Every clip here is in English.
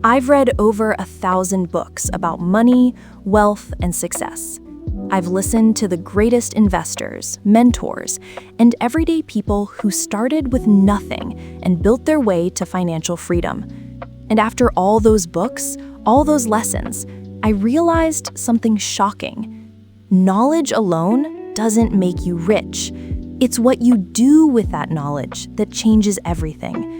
I've read over 1,000 books about money, wealth, and success. I've listened to the greatest investors, mentors, and everyday people who started with nothing and built their way to financial freedom. And after all those books, all those lessons, I realized something shocking. Knowledge alone doesn't make you rich. It's what you do with that knowledge that changes everything.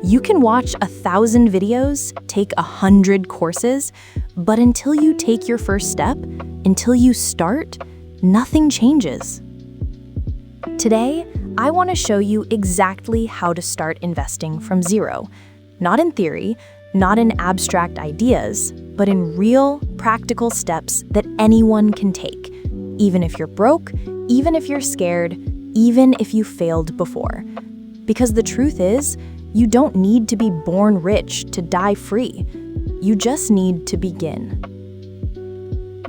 You can watch 1,000 videos, take 100 courses, but until you take your first step, until you start, nothing changes. Today, I want to show you exactly how to start investing from zero. Not in theory, not in abstract ideas, but in real, practical steps that anyone can take, even if you're broke, even if you're scared, even if you failed before. Because the truth is, you don't need to be born rich to die free. You just need to begin.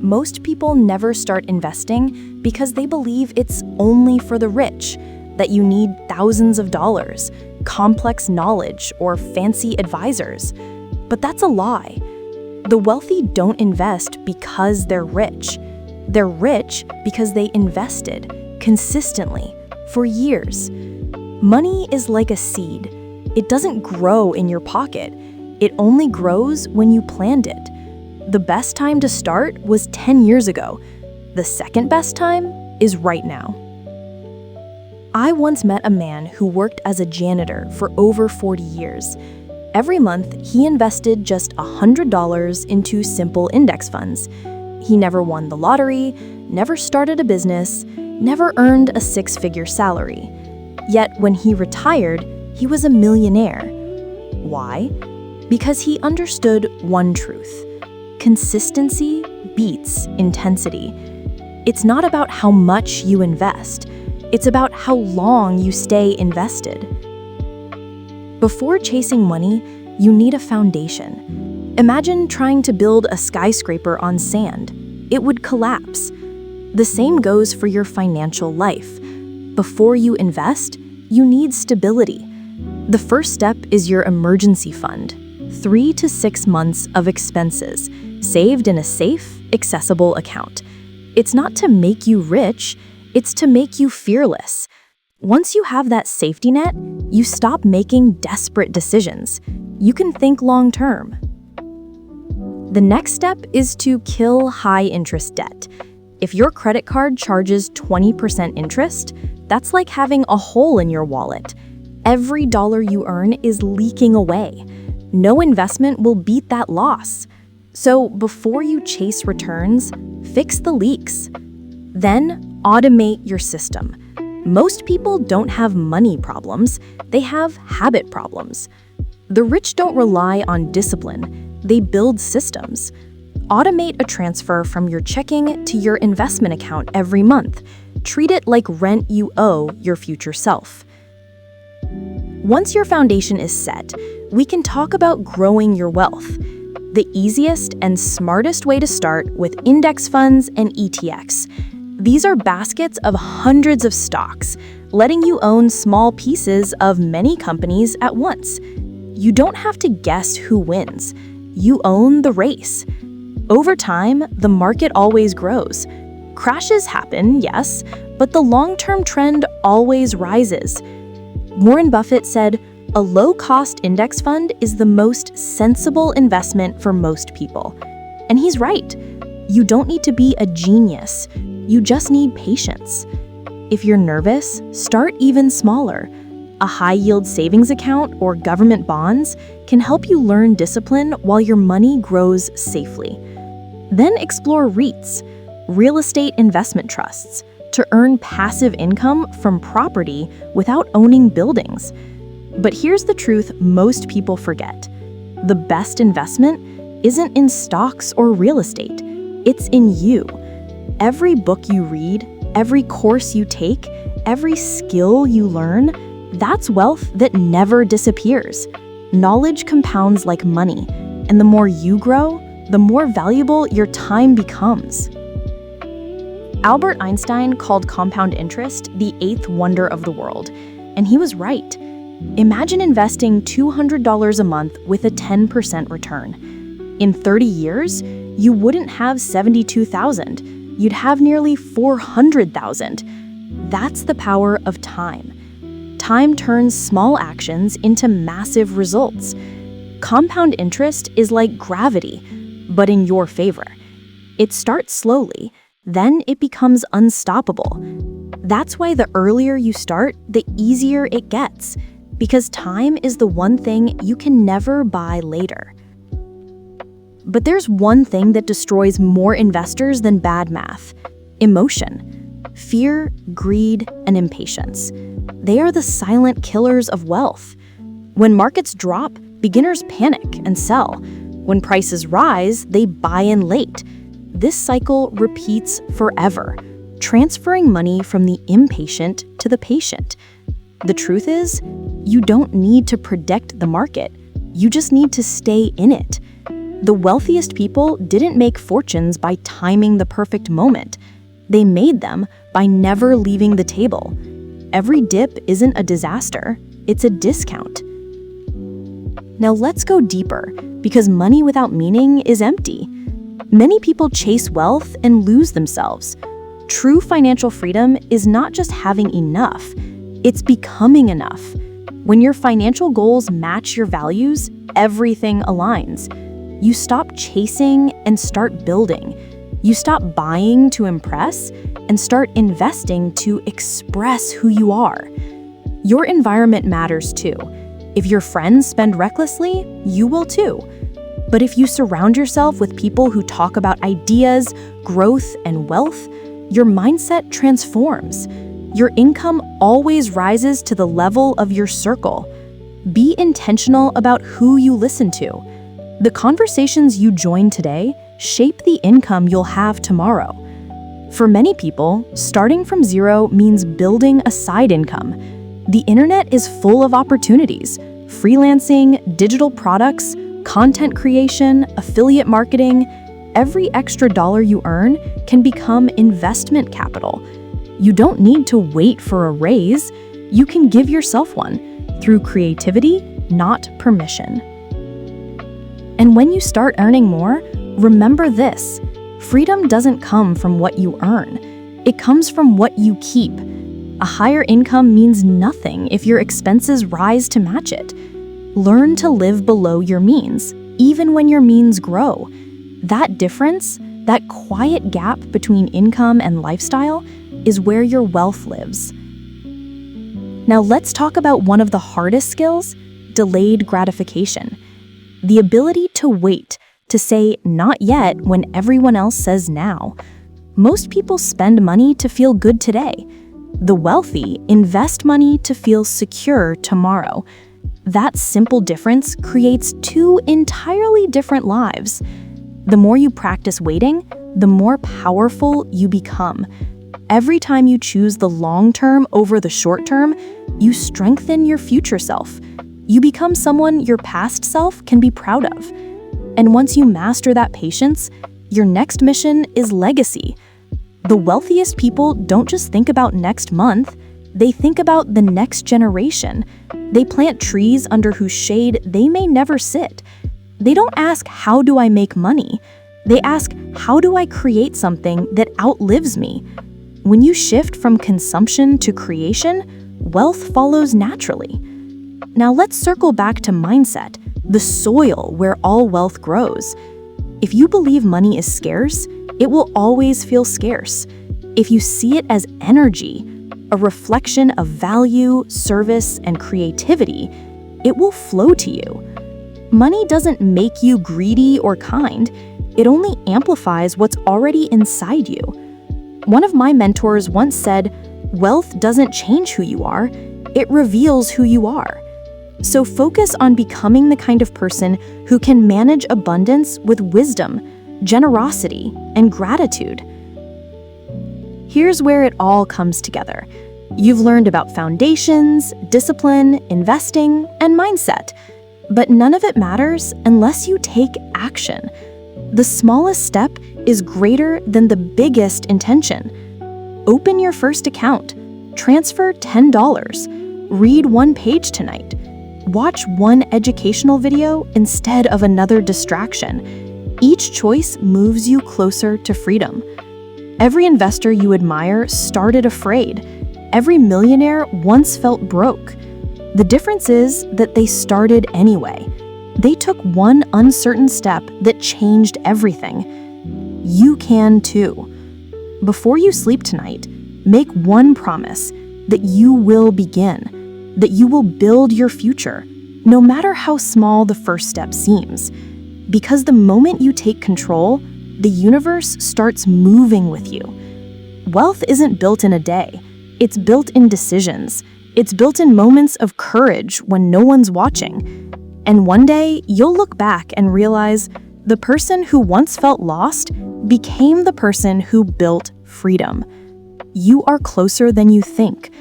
Most people never start investing because they believe it's only for the rich, that you need thousands of dollars, complex knowledge, or fancy advisors. But that's a lie. The wealthy don't invest because they're rich. They're rich because they invested consistently for years. Money is like a seed. It doesn't grow in your pocket. It only grows when you plant it. The best time to start was 10 years ago. The second best time is right now. I once met a man who worked as a janitor for over 40 years. Every month, he invested just $100 into simple index funds. He never won the lottery, never started a business, never earned a six-figure salary. Yet when he retired, he was a millionaire. Why? Because he understood one truth. Consistency beats intensity. It's not about how much you invest. It's about how long you stay invested. Before chasing money, you need a foundation. Imagine trying to build a skyscraper on sand. It would collapse. The same goes for your financial life. Before you invest, you need stability. The first step is your emergency fund, 3 to 6 months of expenses, saved in a safe, accessible account. It's not to make you rich, it's to make you fearless. Once you have that safety net, you stop making desperate decisions. You can think long-term. The next step is to kill high-interest debt. If your credit card charges 20% interest, that's like having a hole in your wallet. Every dollar you earn is leaking away. No investment will beat that loss. So before you chase returns, fix the leaks. Then automate your system. Most people don't have money problems, they have habit problems. The rich don't rely on discipline, they build systems. Automate a transfer from your checking to your investment account every month. Treat it like rent you owe your future self. Once your foundation is set, we can talk about growing your wealth. The easiest and smartest way to start with index funds and ETFs. These are baskets of hundreds of stocks, letting you own small pieces of many companies at once. You don't have to guess who wins. You own the race. Over time, the market always grows. Crashes happen, yes, but the long-term trend always rises. Warren Buffett said, "A low-cost index fund is the most sensible investment for most people." And he's right. You don't need to be a genius. You just need patience. If you're nervous, start even smaller. A high-yield savings account or government bonds can help you learn discipline while your money grows safely. Then explore REITs, real estate investment trusts, to earn passive income from property without owning buildings. But here's the truth most people forget. The best investment isn't in stocks or real estate. It's in you. Every book you read, every course you take, every skill you learn, that's wealth that never disappears. Knowledge compounds like money, and the more you grow, the more valuable your time becomes. Albert Einstein called compound interest the eighth wonder of the world, and he was right. Imagine investing $200 a month with a 10% return. In 30 years, you wouldn't have $72,000. You'd have nearly $400,000. That's the power of time. Time turns small actions into massive results. Compound interest is like gravity, but in your favor. It starts slowly, then it becomes unstoppable. That's why the earlier you start, the easier it gets, because time is the one thing you can never buy later. But there's one thing that destroys more investors than bad math: emotion. Fear, greed, and impatience. They are the silent killers of wealth. When markets drop, beginners panic and sell. When prices rise, they buy in late. This cycle repeats forever, transferring money from the impatient to the patient. The truth is, you don't need to predict the market. You just need to stay in it. The wealthiest people didn't make fortunes by timing the perfect moment. They made them by never leaving the table. Every dip isn't a disaster, it's a discount. Now let's go deeper, because money without meaning is empty. Many people chase wealth and lose themselves. True financial freedom is not just having enough, it's becoming enough. When your financial goals match your values, everything aligns. You stop chasing and start building. You stop buying to impress and start investing to express who you are. Your environment matters too. If your friends spend recklessly, you will too. But if you surround yourself with people who talk about ideas, growth, and wealth, your mindset transforms. Your income always rises to the level of your circle. Be intentional about who you listen to. The conversations you join today shape the income you'll have tomorrow. For many people, starting from zero means building a side income. The internet is full of opportunities: freelancing, digital products, content creation, affiliate marketing. Every extra dollar you earn can become investment capital. You don't need to wait for a raise. You can give yourself one through creativity, not permission. And when you start earning more, remember this: freedom doesn't come from what you earn. It comes from what you keep. A higher income means nothing if your expenses rise to match it. Learn to live below your means, even when your means grow. That difference, that quiet gap between income and lifestyle, is where your wealth lives. Now let's talk about one of the hardest skills: delayed gratification. The ability to wait, to say not yet when everyone else says now. Most people spend money to feel good today. The wealthy invest money to feel secure tomorrow. That simple difference creates two entirely different lives. The more you practice waiting, the more powerful you become. Every time you choose the long term over the short term, you strengthen your future self. You become someone your past self can be proud of. And once you master that patience, your next mission is legacy. The wealthiest people don't just think about next month, they think about the next generation. They plant trees under whose shade they may never sit. They don't ask, how do I make money? They ask, how do I create something that outlives me? When you shift from consumption to creation, wealth follows naturally. Now let's circle back to mindset, the soil where all wealth grows. If you believe money is scarce, it will always feel scarce. If you see it as energy, a reflection of value, service, and creativity, it will flow to you. Money doesn't make you greedy or kind, it only amplifies what's already inside you. One of my mentors once said, "Wealth doesn't change who you are, it reveals who you are." So focus on becoming the kind of person who can manage abundance with wisdom, generosity, and gratitude. Here's where it all comes together. You've learned about foundations, discipline, investing, and mindset. But none of it matters unless you take action. The smallest step is greater than the biggest intention. Open your first account. Transfer $10. Read one page tonight. Watch one educational video instead of another distraction. Each choice moves you closer to freedom. Every investor you admire started afraid. Every millionaire once felt broke. The difference is that they started anyway. They took one uncertain step that changed everything. You can too. Before you sleep tonight, make one promise that you will begin, that you will build your future, no matter how small the first step seems. Because the moment you take control, the universe starts moving with you. Wealth isn't built in a day. It's built in decisions. It's built in moments of courage when no one's watching. And one day, you'll look back and realize the person who once felt lost became the person who built freedom. You are closer than you think.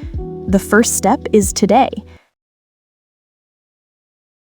The first step is today.